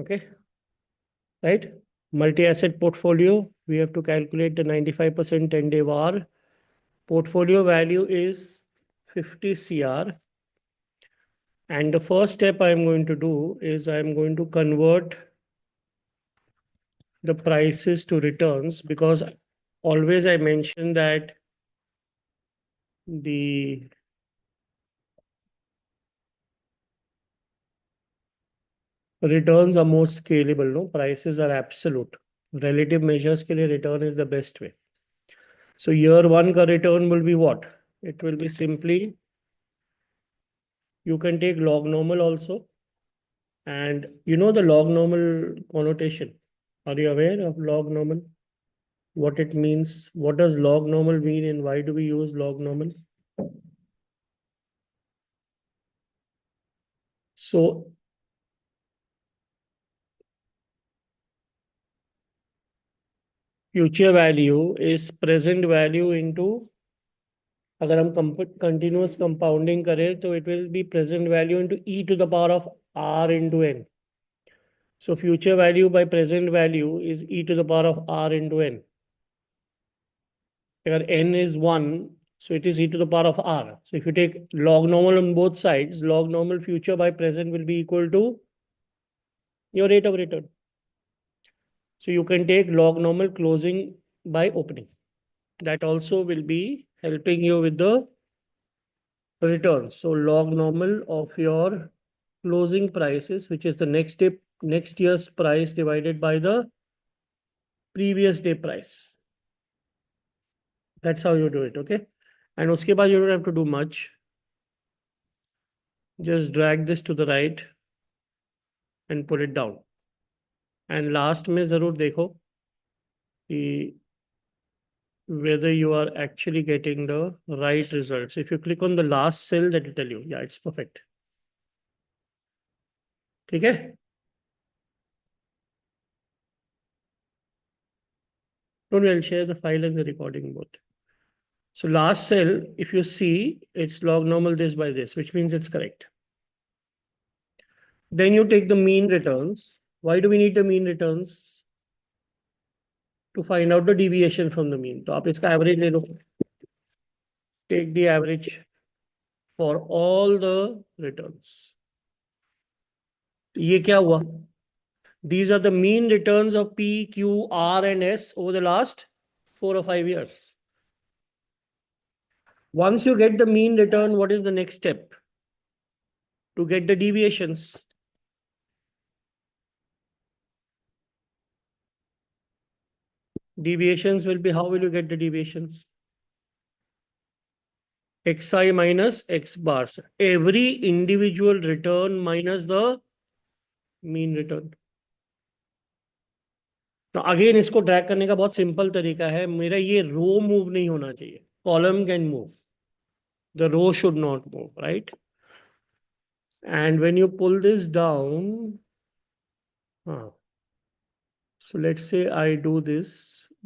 Okay, right? Multi-asset portfolio, we have to calculate the 95% 10-day VaR. Portfolio value is 50 CR. And the first step I'm going to do is I'm going to convert the prices to returns, because always I mention that the returns are more scalable. No, prices are absolute. Relative measures के लिए return is the best way. So year one का return will be what? It will be simply, you can take log normal also, and you know the log normal connotation. Are you aware of log normal? What it means? What does log normal mean, and why do we use log normal? So future value is present value into, अगर हम continuous compounding करें तो it will be present value into e to the power of r into n. So future value by present value is e to the power of r into n. Where n is 1, so it is e to the power of r. So if you take log normal on both sides, log normal future by present will be equal to your rate of return. So you can take log normal closing by opening. That also will be helping you with the returns. So log normal of your closing prices, which is the next year's price divided by the previous day price. That's how you do it, okay? And uske baad you don't have to do much. Just drag this to the right and put it down. And last में जरूर देखो कि whether you are actually getting the right results. If you click on the last cell, that will tell you, yeah, it's perfect. ठीक है? Don't worry, I'll share the file and the recording both. So last cell, if you see, it's log normal this by this, which means it's correct. Then you take the mean returns. Why do we need the mean returns? To find out the deviation from the mean. तो आप इसका average ले लो. Take the average for all the returns. ये क्या हुआ? These are the mean returns of P, Q, R, and S over the last 4 or 5 years. Once you get the mean return, what is the next step? To get the deviations. Deviations will be, how will you get the deviations? Xi minus X bars. Every individual return minus the mean return. तो again इसको drag करने का बहुत simple तरीका है. मेरा ये रो move नहीं होना चाहिए. Column can move, the row should not move, right? And when you pull this down, so let's say I do this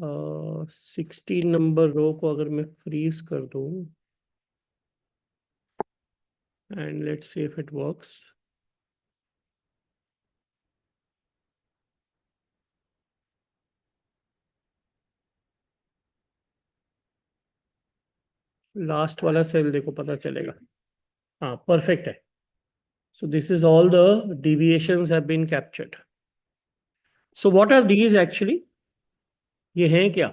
16 number row को अगर मैं फ्रीज कर दूं, and let's see if it works. Last वाला cell देखो, पता चलेगा. हाँ, परफेक्ट है. So this is all the deviations have been captured. So what are these actually? ये हैं क्या?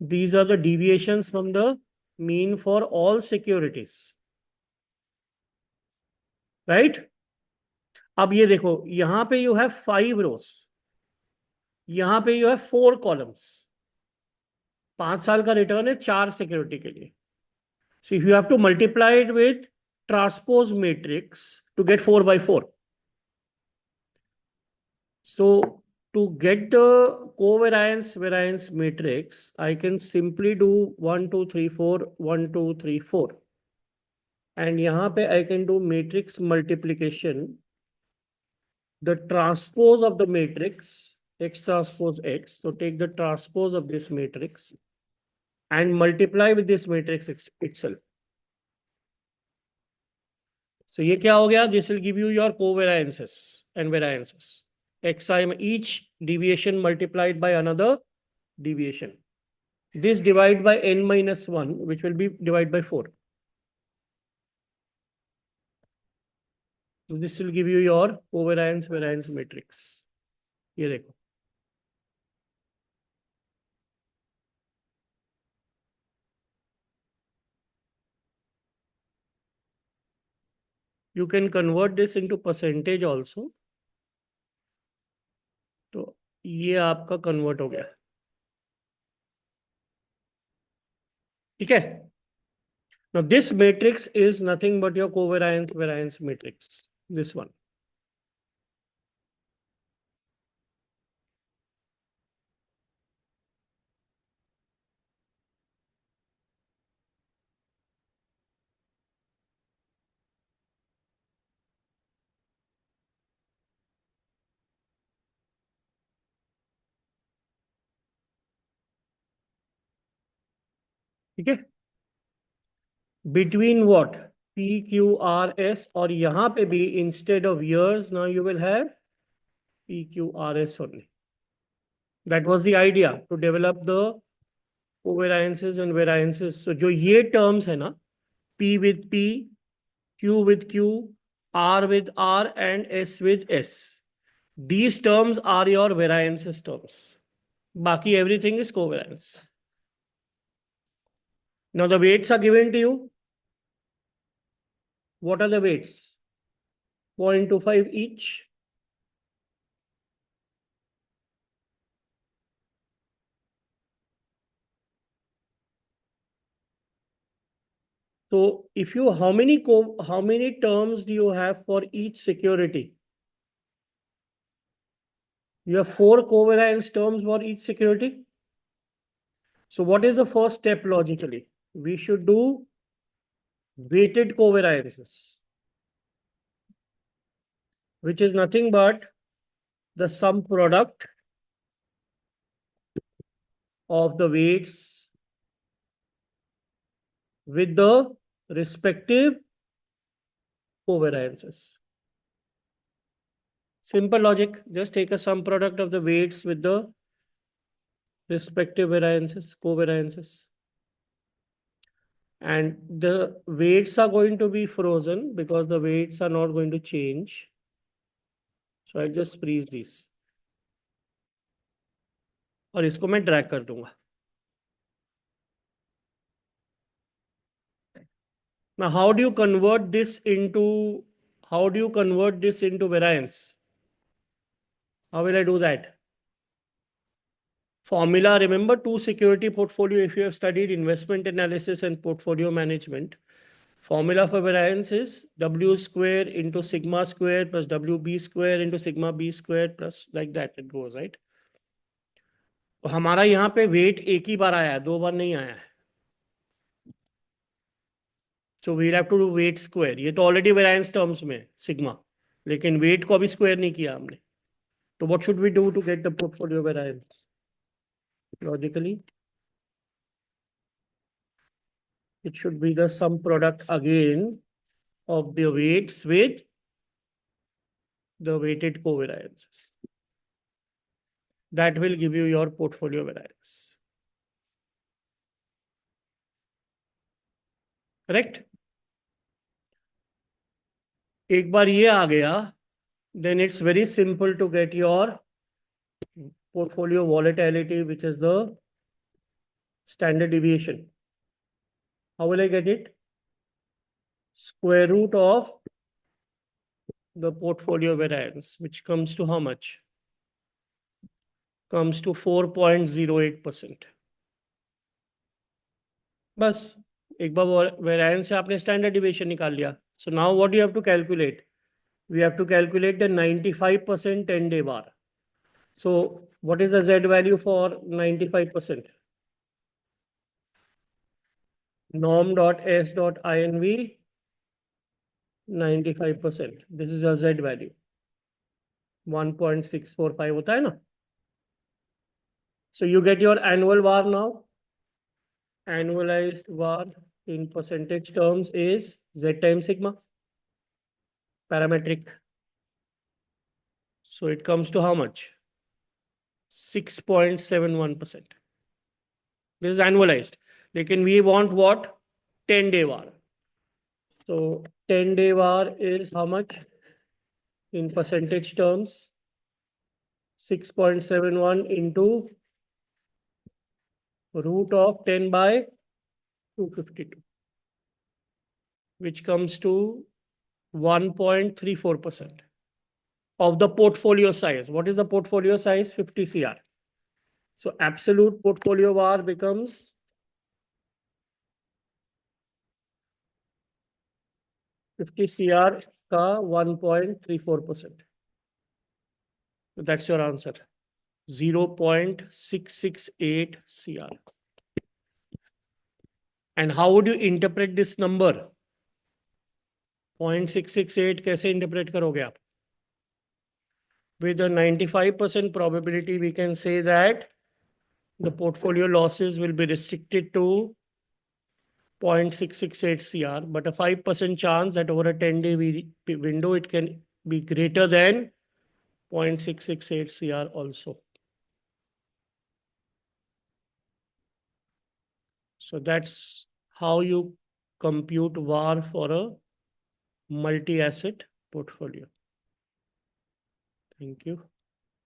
These are the deviations from the mean for all securities, right? अब ये देखो, यहां पे you have 5 rows, यहां पे you have 4 columns. 5 साल का रिटर्न है 4 सिक्योरिटी के लिए. So if you have to multiply it with transpose matrix to get 4 by 4. So to get the covariance variance matrix, I can simply do 1 2 3 4 1 2 3 4, and यहाँ पे I can do matrix multiplication. The transpose of the matrix x transpose x. So take the transpose of this matrix and multiply with this matrix itself. So ये क्या हो गया? This will give you your covariances and variances. Xi each deviation multiplied by another deviation. This divide by n minus 1, which will be divided by 4. So this will give you your covariance variance matrix. ये देखो. You can convert this into percentage also. तो ये आपका convert हो गया. ठीक है? Now this matrix is nothing but your covariance variance matrix. This one. ठीक है? Between what? P, Q, R, S, और यहाँ पे भी instead of years, now you will have P, Q, R, S only. That was the idea to develop the covariances and variances. So जो ये terms है ना, P with P, Q with Q, R with R, and S with S. These terms are your variances terms. Baki everything is covariance. Now the weights are given to you. What are the weights? 0.25 each. So if you how many terms do you have for each security? You have 4 covariance terms for each security. So what is the first step logically? We should do weighted covariances, which is nothing but the sum product of the weights with the respective covariances. Simple logic, just take a sum product of the weights with the respective variances, covariances. And the weights are going to be frozen because the weights are not going to change. So I just freeze these. और इसको मैं drag कर दूंगा. Now how do you convert this into variance? How will I do that? Formula, remember, two security portfolio. If you have studied investment analysis and portfolio management, formula for variance is W square into sigma square plus WB square into sigma B square plus like that it goes, right? तो हमारा यहाँ पे wait एक ही बार आया है, 2 बार नहीं आया है. So we have to do weight square. ये तो ऑलरेडी वेरिएंस टर्म्स में सिग्मा, लेकिन वेट को अभी स्क्वायर नहीं किया हमने. तो what should we do to get the portfolio variance? Logically it should be the sum product again of the weights with the weighted covariances. That will give you your portfolio variance. Correct? एक बार ये आ गया, then it's very simple to get your portfolio volatility, which is the standard deviation. How will I get it? Square root of the portfolio variance, which comes to how much? Comes to 4.08%. बस एक बार variance से आपने standard deviation निकाल लिया. So now what do you have to calculate? We have to calculate the 95% 10-day VaR. So what is the Z value for 95%? Norm.S.inv 95%. This is a Z value. 1.645 होता है ना? So you get your annual VaR now. Annualized VaR in percentage terms is Z times sigma. parametric. So it comes to how much? 6.71%. This is annualized. Lekin we want what? 10-day VaR. So 10-day VaR is how much in percentage terms? 6.71 into root of 10 by 252, which comes to 1.34% of the portfolio size. What is the portfolio size? 50 CR. So absolute portfolio VaR becomes 50 CR ka 1.34%. So that's your answer. 0.668 CR. And how would you interpret this number? 0.668 कैसे interpret करोगे आप? With a 95% probability, we can say that the portfolio losses will be restricted to 0.668 CR, but a 5% chance that over a 10-day window, it can be greater than 0.668 CR also. So that's how you compute VaR for a multi-asset portfolio. Thank you.